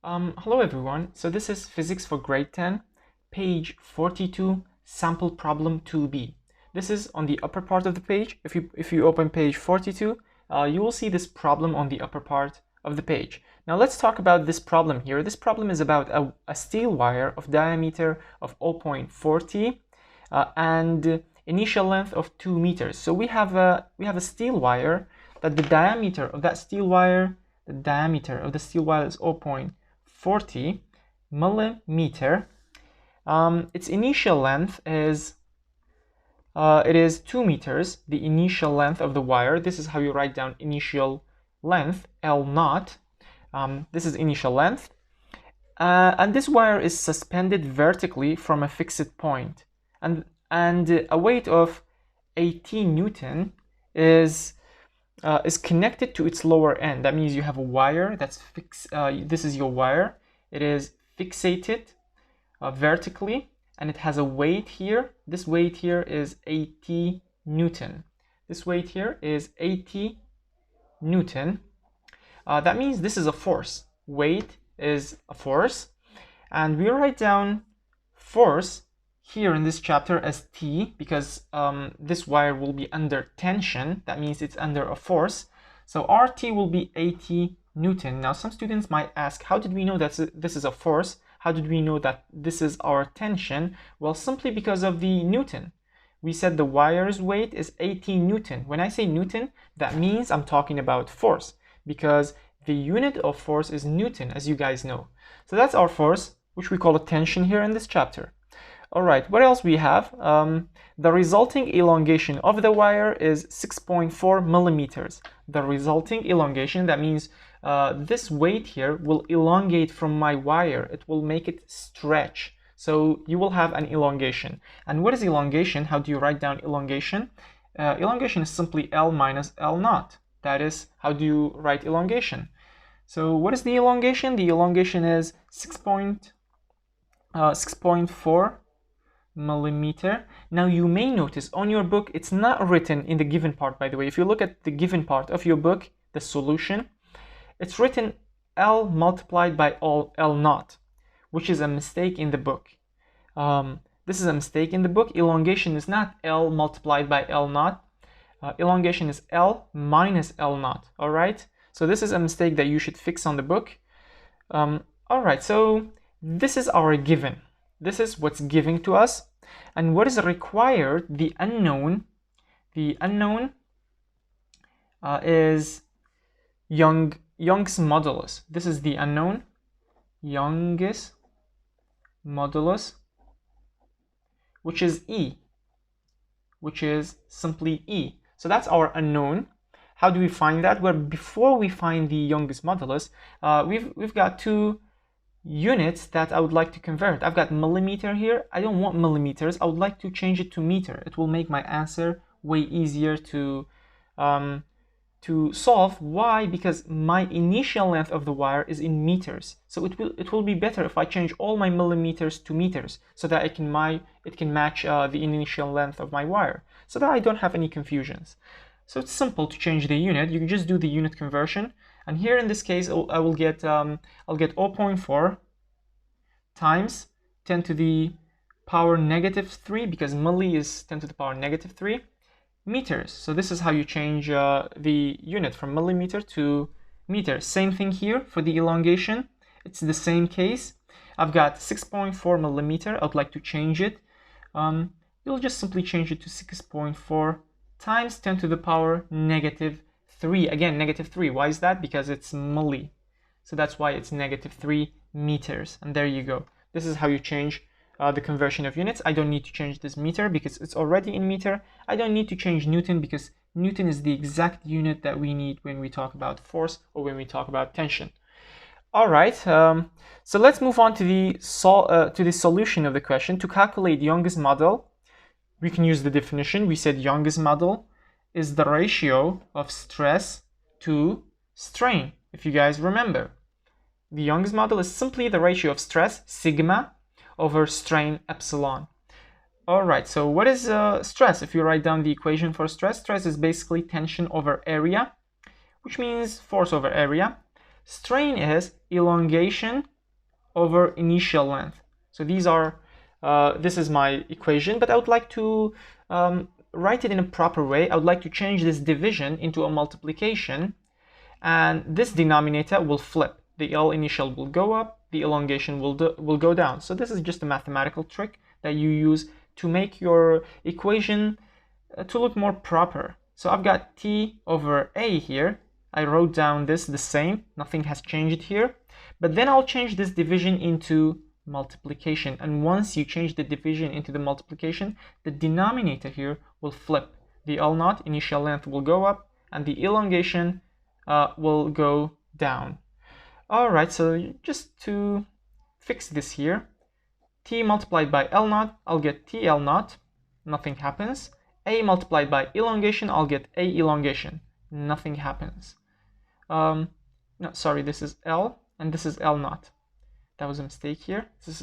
Hello everyone. So this is Physics for Grade 10, page 42, sample problem 2b. This is on the upper part of the page. If you open page 42, you will see this problem on the upper part of the page. Now let's talk about this problem here. This problem is about a steel wire of diameter of 0.40 and initial length of 2 meters. So we have a steel wire that the diameter of the steel wire is 0.40 millimeter. Its initial length is 2 meters, the initial length of the wire. This is how you write down initial length, L naught. This is initial length. And this wire is suspended vertically from a fixed point. And a weight of 18 Newton is connected to its lower end. That means you have a wire that's fixed. This is your wire. It is fixated vertically, and it has a weight here. This weight here is 80 Newton. This weight here is 80 Newton. That means this is a force. Weight is a force, and we write down force here in this chapter as T because this wire will be under tension. That means it's under a force. So RT will be 80 Newton. Now some students might ask, how did we know that this is a force? How did we know that this is our tension? Well, simply because of the Newton. We said the wire's weight is 80 Newton. When I say Newton, that means I'm talking about force because the unit of force is Newton, as you guys know. So that's our force, which we call a tension here in this chapter. All right, what else we have? The resulting elongation of the wire is 6.4 millimeters. The resulting elongation, that means this weight here will elongate from my wire. It will make it stretch. So you will have an elongation. And what is elongation? How do you write down elongation? Elongation is simply L minus L naught. That is, how do you write elongation? So what is the elongation? The elongation is 6.4 millimeter. Now you may notice on your book it's not written in the given part. By the way, if you look at the given part of your book, the solution, it's written L multiplied by L naught, which is a mistake in the book. This is a mistake in the book. Elongation is not L multiplied by L naught. Elongation is L minus L naught. All right, so this is a mistake that you should fix on the book. All right, so this is our given. This is what's given to us. And what is required, the unknown. The unknown is Young's modulus. This is the unknown, Young's modulus, which is E, which is simply E. So that's our unknown. How do we find that? Well, before we find the Young's modulus, we've got two units that I would like to convert. I've got millimeter here. I don't want millimeters. I would like to change it to meter. It will make my answer way easier to solve. Why? Because my initial length of the wire is in meters. So it will be better if I change all my millimeters to meters so that it can match the initial length of my wire, so that I don't have any confusions. So it's simple to change the unit. You can just do the unit conversion. And here in this case, I'll get 0.4 times 10 to the power negative 3, because milli is 10 to the power negative 3 meters. So this is how you change the unit from millimeter to meter. Same thing here for the elongation. It's the same case. I've got 6.4 millimeter. I'd like to change it. You'll just simply change it to 6.4 times 10 to the power negative 3. Again, negative 3. Why is that? Because it's milli. So that's why it's negative 3 meters. And there you go. This is how you change the conversion of units. I don't need to change this meter because it's already in meter. I don't need to change Newton because Newton is the exact unit that we need when we talk about force or when we talk about tension. All right. So let's move on to the solution of the question. To calculate Young's model, we can use the definition. We said Young's model is the ratio of stress to strain. If you guys remember, the Young's model is simply the ratio of stress, sigma, over strain, epsilon. All right, so what is stress? If you write down the equation for stress, stress is basically tension over area, which means force over area. Strain is elongation over initial length. So these are, this is my equation, but I would like to write it in a proper way. I would like to change this division into a multiplication, and this denominator will flip. The L initial will go up, the elongation will go down. So this is just a mathematical trick that you use to make your equation to look more proper. So I've got T over A here. I wrote down this the same, nothing has changed here. But then I'll change this division into multiplication. And once you change the division into the multiplication, the denominator here will flip. The L naught, initial length, will go up, and the elongation will go down. Alright, so just to fix this here, T multiplied by L naught, I'll get T L naught, nothing happens. A multiplied by elongation, I'll get A elongation, nothing happens. No, sorry, this is L, and this is L naught. That was a mistake here. This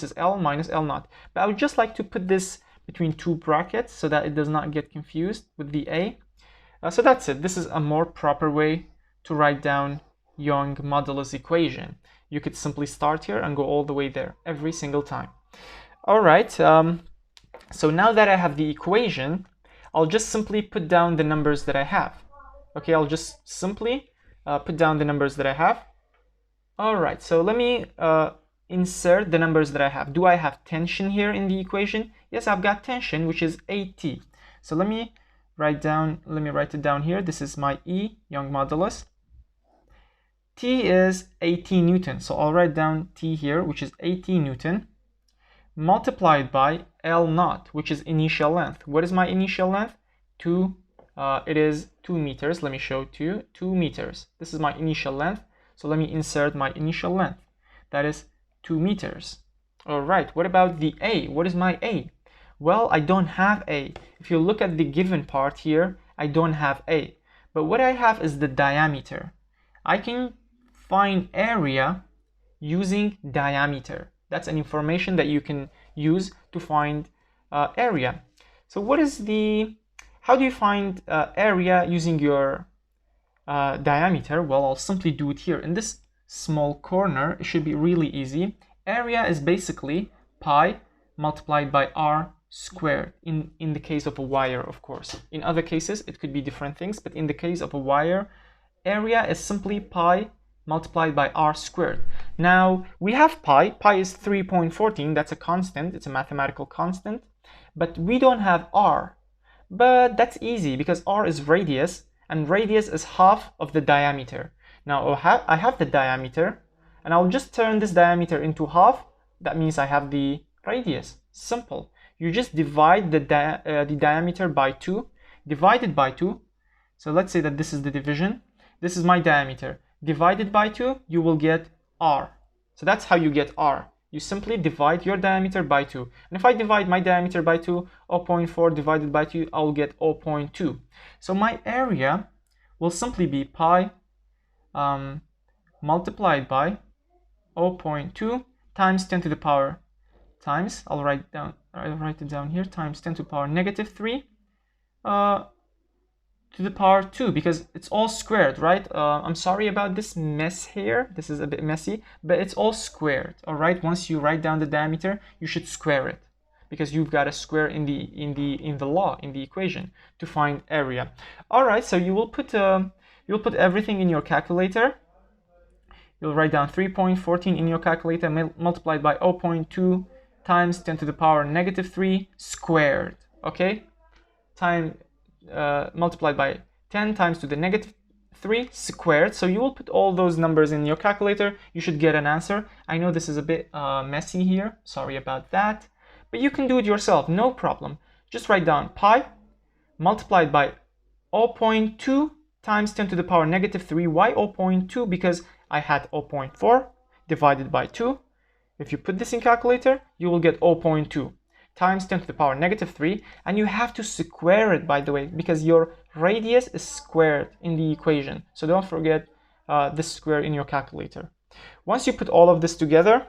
is L minus L naught. But I would just like to put this between two brackets so that it does not get confused with the A. So that's it. This is a more proper way to write down Young modulus equation. You could simply start here and go all the way there every single time. All right. So now that I have the equation, I'll just simply put down the numbers that I have. Okay, I'll just simply put down the numbers that I have. All right, so let me insert the numbers that I have. Do I have tension here in the equation? Yes, I've got tension, which is AT. So let me write it down here. This is my E, Young modulus. T is 80 Newton. So I'll write down T here, which is 80 Newton, multiplied by L naught, which is initial length. What is my initial length? It is 2 meters. Let me show it to you. 2 meters. This is my initial length. So let me insert my initial length. That is 2 meters. All right. What about the A? What is my A? Well, I don't have A. If you look at the given part here, I don't have A. But what I have is the diameter. I can find area using diameter. That's an information that you can use to find area. So how do you find area using your diameter? Well, I'll simply do it here. In this small corner, it should be really easy. Area is basically pi multiplied by r squared in the case of a wire, of course. In other cases, it could be different things, but in the case of a wire, area is simply pi multiplied by r squared. Now, we have pi. Pi is 3.14. That's a constant. It's a mathematical constant. But we don't have r. But that's easy because r is radius, and radius is half of the diameter. Now, I have the diameter, and I'll just turn this diameter into half. That means I have the radius. Simple. You just divide the diameter by 2, divided by 2. So let's say that this is the division. This is my diameter. Divided by 2, you will get r. So that's how you get r. You simply divide your diameter by 2. And if I divide my diameter by 2, 0.4 divided by 2, I'll get 0.2. So my area will simply be pi multiplied by 0.2 times 10 to the power times, I'll write it down here, times 10 to the power negative 3 to the power 2, because it's all squared, right? I'm sorry about this mess here. This is a bit messy, but it's all squared. All right. Once you write down the diameter, you should square it, because you've got a square in the equation to find area. All right. So you'll put everything in your calculator. You'll write down 3.14 in your calculator multiplied by 0.2 times 10 to the power negative 3 squared. Okay. Multiplied by 10 times to the negative 3 squared. So you will put all those numbers in your calculator. You should get an answer. I know this is a bit messy here. Sorry about that. But you can do it yourself. No problem. Just write down pi multiplied by 0.2 times 10 to the power negative 3. Why 0.2? Because I had 0.4 divided by 2. If you put this in calculator, you will get 0.2. times 10 to the power negative 3, and you have to square it, by the way, because your radius is squared in the equation. So don't forget this square in your calculator. Once you put all of this together,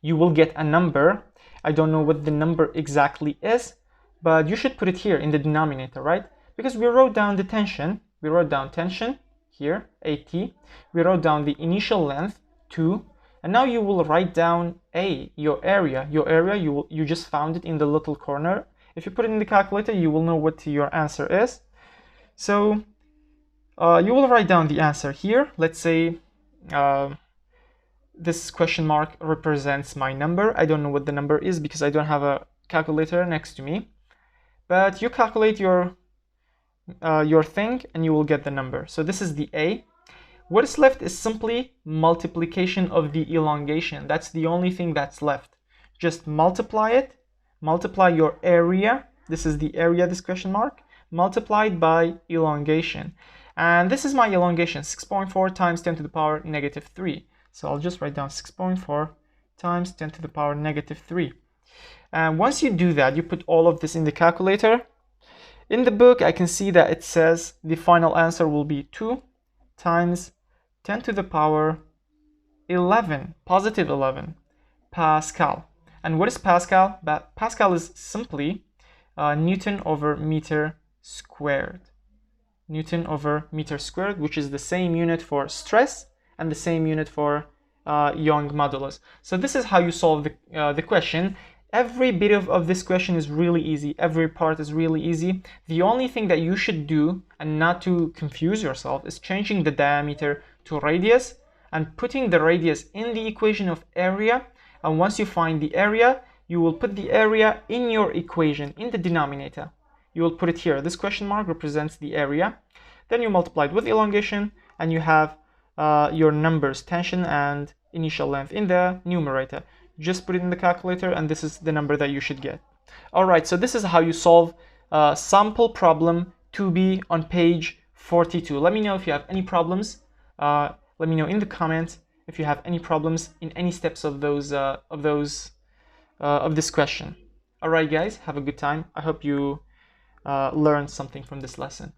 you will get a number. I don't know what the number exactly is, but you should put it here in the denominator, right? Because we wrote down the tension. We wrote down tension here, AT. We wrote down the initial length, 2, And now you will write down your area. You just found it in the little corner. If you put it in the calculator, you will know what your answer is. So you will write down the answer here. Let's say this question mark represents my number. I don't know what the number is because I don't have a calculator next to me. But you calculate your thing and you will get the number. So this is the A. What is left is simply multiplication of the elongation. That's the only thing that's left. Just multiply it, multiply your area. This is the area, this question mark, multiplied by elongation. And this is my elongation, 6.4 times 10 to the power negative 3. So I'll just write down 6.4 times 10 to the power negative 3. And once you do that, you put all of this in the calculator. In the book, I can see that it says the final answer will be 2 times 10 to the power 11, positive 11, Pascal. And what is Pascal? Pascal is simply Newton over meter squared. Newton over meter squared, which is the same unit for stress and the same unit for Young modulus. So this is how you solve the question. Every bit of this question is really easy. Every part is really easy. The only thing that you should do, and not to confuse yourself, is changing the diameter to radius and putting the radius in the equation of area. And once you find the area, you will put the area in your equation, in the denominator. You will put it here. This question mark represents the area. Then you multiply it with elongation, and you have your numbers, tension and initial length, in the numerator. Just put it in the calculator, and this is the number that you should get. All right, so this is how you solve sample problem 2B on page 42. Let me know if you have any problems. Let me know in the comments if you have any problems in any steps of this question. All right, guys, have a good time. I hope you learned something from this lesson.